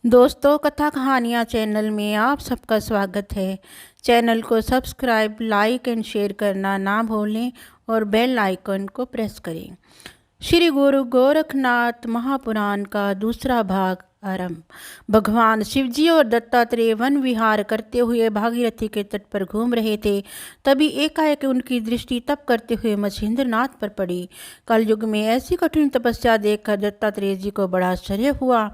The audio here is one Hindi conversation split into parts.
दोस्तों, कथा कहानियाँ चैनल में आप सबका स्वागत है। चैनल को सब्सक्राइब, लाइक एंड शेयर करना ना भूलें और बेल आइकन को प्रेस करें। श्री गुरु गोरखनाथ महापुराण का दूसरा भाग आरंभ। भगवान शिवजी और दत्तात्रेय वन विहार करते हुए भागीरथी के तट पर घूम रहे थे। तभी एकाएक उनकी दृष्टि तप करते हुए मछिंद्रनाथ पर पड़ी। कलयुग में ऐसी कठिन तपस्या देखकर दत्तात्रेय जी को बड़ा आश्चर्य हुआ।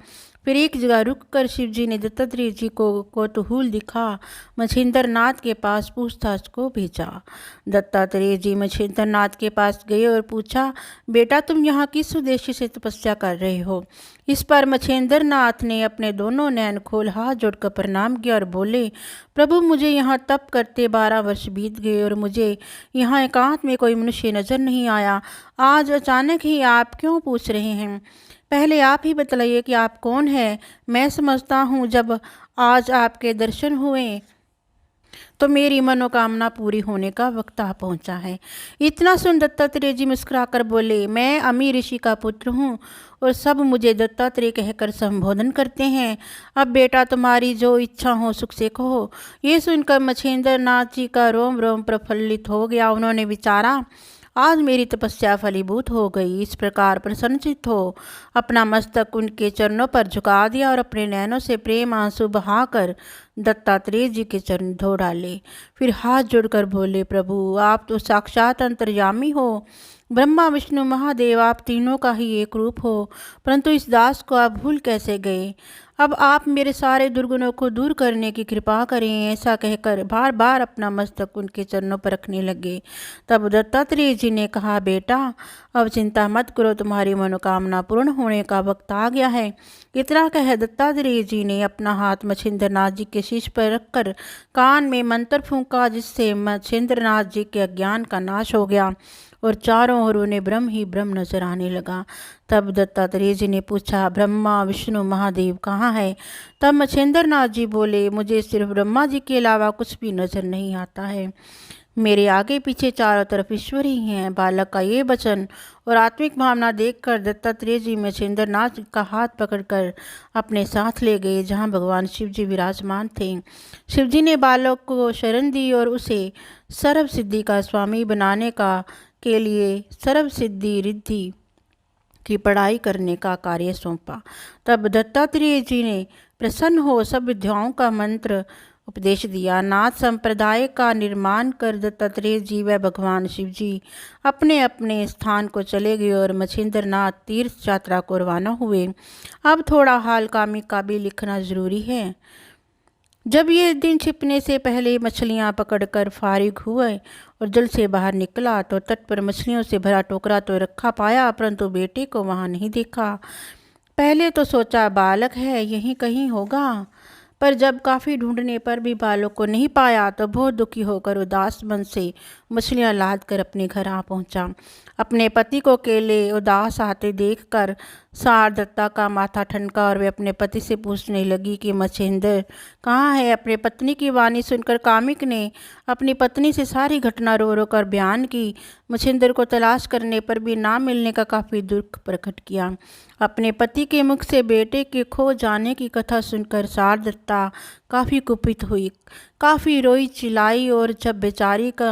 फिर एक जगह रुककर शिवजी ने दत्तात्रेय जी को कौतूहल दिखा मछिंद्रनाथ के पास पूछताछ को भेजा। दत्तात्रेय जी मछिंद्रनाथ के पास गए और पूछा, बेटा तुम यहाँ किस उद्देश्य से तपस्या कर रहे हो? इस पर मछिंद्रनाथ ने अपने दोनों नैन खोल हाथ जोड़कर प्रणाम किया और बोले, प्रभु मुझे यहाँ तप करते 12 वर्ष बीत गए और मुझे यहाँ एकांत में कोई मनुष्य नजर नहीं आया। आज अचानक ही आप क्यों पूछ रहे हैं? पहले आप ही बतलाइए कि आप कौन हैं। मैं समझता हूँ जब आज आपके दर्शन हुए तो मेरी मनोकामना पूरी होने का वक्त आ पहुँचा है। इतना सुन दत्तात्रेय जी मुस्कुराकर बोले, मैं अमी ऋषि का पुत्र हूँ और सब मुझे दत्तात्रेय कहकर संबोधन करते हैं। अब बेटा तुम्हारी जो इच्छा हो सुख से कहो। ये सुनकर मछिंद्रनाथ जी का रोम रोम प्रफुल्लित हो गया। उन्होंने विचारा, आज मेरी तपस्या फलीभूत हो गई। इस प्रकार प्रसन्नचित्त हो अपना मस्तक उनके चरणों पर झुका दिया और अपने नैनों से प्रेम आंसू बहाकर दत्तात्रेय जी के चरण धो डाले। फिर हाथ जोड़कर बोले, प्रभु आप तो साक्षात अंतर्यामी हो। ब्रह्मा विष्णु महादेव आप तीनों का ही एक रूप हो, परंतु इस दास को आप भूल कैसे गए? अब आप मेरे सारे दुर्गुणों को दूर करने की कृपा करें। ऐसा कहकर बार बार अपना मस्तक उनके चरणों पर रखने लगे। तब दत्तात्रेय जी ने कहा, बेटा अब चिंता मत करो, तुम्हारी मनोकामना पूर्ण होने का वक्त आ गया है। इतना कह दत्तात्रेय जी ने अपना हाथ मछिंद्रनाथ जी के शीश पर रखकर कान में मंत्र फूंका, जिससे मछिंद्रनाथ जी के अज्ञान का नाश हो गया और चारों ओर उन्हें ब्रह्म ही ब्रह्म नजर आने लगा। तब दत्तात्रेय जी ने पूछा, ब्रह्मा विष्णु महादेव कहाँ है? तब मछिंद्रनाथ जी बोले, मुझे सिर्फ ब्रह्मा जी के अलावा कुछ भी नजर नहीं आता है। मेरे आगे पीछे चारों तरफ ईश्वर ही हैं। बालक का ये वचन और आत्मिक भावना देखकर दत्तात्रेय जी मछिंद्रनाथ का हाथ पकड़कर अपने साथ ले गए, जहाँ भगवान शिव जी विराजमान थे। शिवजी ने बालक को शरण दी और उसे सर्व सिद्धि का स्वामी बनाने के लिए सर्व सिद्धि रिद्धि की पढ़ाई करने का कार्य सौंपा। तब दत्तात्रेय जी ने प्रसन्न हो सब विद्याओं का मंत्र उपदेश दिया। नाथ संप्रदाय का निर्माण कर दत्तात्रेय जी व भगवान शिव जी अपने अपने स्थान को चले गए और मछिंद्रनाथ तीर्थ यात्रा को रवाना हुए। अब थोड़ा हाल कामी का भी लिखना जरूरी है। जब ये दिन छिपने से पहले मछलियां पकड़कर फारिग हुए और जल से बाहर निकला तो तट पर मछलियों से भरा टोकरा तो रखा पाया, परंतु बेटे को वहां नहीं देखा। पहले तो सोचा बालक है, यहीं कहीं होगा, पर जब काफ़ी ढूंढने पर भी बालक को नहीं पाया तो बहुत दुखी होकर उदास मन से मछलियां लाद कर अपने घर आ पहुंचा। अपने पति को अकेले उदास आते देखकर शारदत्ता का माथा ठनका और वे अपने पति से पूछने लगी कि मछिंद्र कहाँ है? अपने पत्नी की वाणी सुनकर कामिक ने अपनी पत्नी से सारी घटना रो रो कर बयान की। मछिंद्र को तलाश करने पर भी ना मिलने का काफ़ी दुख प्रकट किया। अपने पति के मुख से बेटे के खो जाने की कथा सुनकर शारदत्ता काफ़ी कुपित हुई, काफ़ी रोई चिल्लाई और जब बेचारी का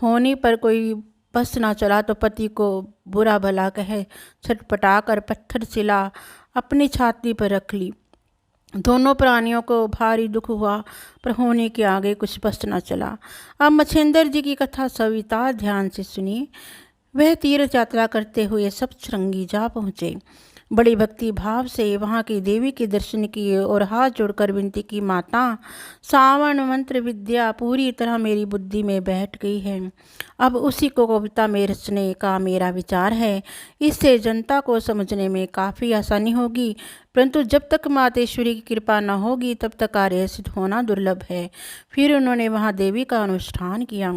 होने पर कोई बस ना चला तो पति को बुरा भला कह छटपटा कर पत्थर शिला अपनी छाती पर रख ली। दोनों प्राणियों को भारी दुख हुआ, पर होने के आगे कुछ बस न चला। अब मछिंद्र जी की कथा सविता ध्यान से सुनिए। वह तीर्थ यात्रा करते हुए सप्तशृंगी जा पहुँचे। बड़ी भक्ति भाव से वहाँ की देवी के दर्शन किए और हाथ जोड़कर विनती की, माता सावन मंत्र विद्या पूरी तरह मेरी बुद्धि में बैठ गई है। अब उसी को कविता में रचने का मेरा विचार है। इससे जनता को समझने में काफ़ी आसानी होगी, परंतु जब तक मातेश्वरी की कृपा न होगी तब तक कार्य सिद्ध होना दुर्लभ है। फिर उन्होंने वहाँ देवी का अनुष्ठान किया।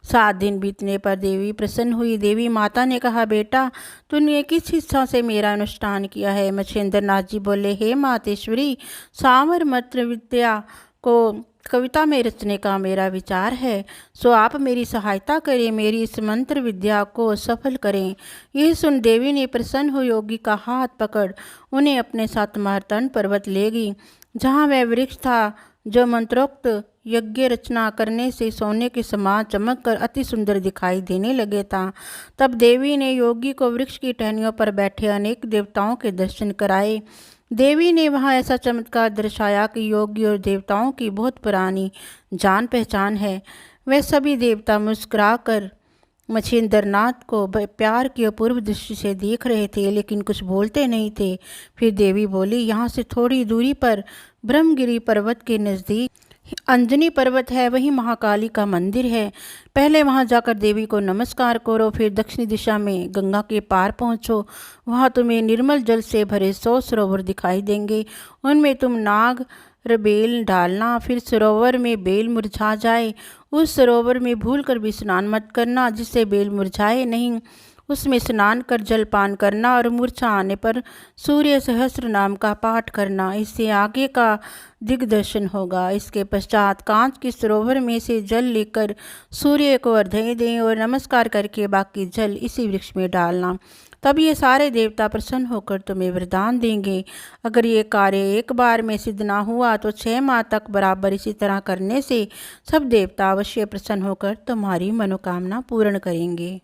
7 दिन बीतने पर देवी प्रसन्न हुई। देवी माता ने कहा, बेटा तूने किस इच्छा से मेरा अनुष्ठान किया है? मछिंद्रनाथ जी बोले, हे मातेश्वरी, सावर मंत्र विद्या को कविता में रचने का मेरा विचार है, सो आप मेरी सहायता करें, मेरी इस मंत्र विद्या को सफल करें। यह सुन देवी ने प्रसन्न हो योगी का हाथ पकड़ उन्हें अपने साथ मार्तंड पर्वत ले गई, जहाँ वह वृक्ष था जो मंत्रोक्त यज्ञ रचना करने से सोने के समान चमक कर अति सुंदर दिखाई देने लगे था। तब देवी ने योगी को वृक्ष की टहनियों पर बैठे अनेक देवताओं के दर्शन कराए। देवी ने वहां ऐसा चमत्कार दर्शाया कि योगी और देवताओं की बहुत पुरानी जान पहचान है। वे सभी देवता मुस्कुराकर मछिंद्रनाथ को प्यार की अपूर्व दृष्टि से देख रहे थे, लेकिन कुछ बोलते नहीं थे। फिर देवी बोली, यहाँ से थोड़ी दूरी पर ब्रह्मगिरी पर्वत के नज़दीक अंजनी पर्वत है, वही महाकाली का मंदिर है। पहले वहां जाकर देवी को नमस्कार करो, फिर दक्षिणी दिशा में गंगा के पार पहुंचो। वहां तुम्हें निर्मल जल से भरे 100 सरोवर दिखाई देंगे। उनमें तुम नाग बेल डालना, फिर सरोवर में बेल मुरझा जाए उस सरोवर में भूल कर भी स्नान मत करना, जिससे बेल मुरझाए नहीं। उसमें स्नान कर जल पान करना और मूर्छा आने पर सूर्य सहस्त्र नाम का पाठ करना, इससे आगे का दिग्दर्शन होगा। इसके पश्चात कांच के सरोवर में से जल लेकर सूर्य को अर्घ्य दें और नमस्कार करके बाकी जल इसी वृक्ष में डालना। तब ये सारे देवता प्रसन्न होकर तुम्हें वरदान देंगे। अगर ये कार्य एक बार में सिद्ध ना हुआ तो 6 माह तक बराबर इसी तरह करने से सब देवता अवश्य प्रसन्न होकर तुम्हारी मनोकामना पूर्ण करेंगे।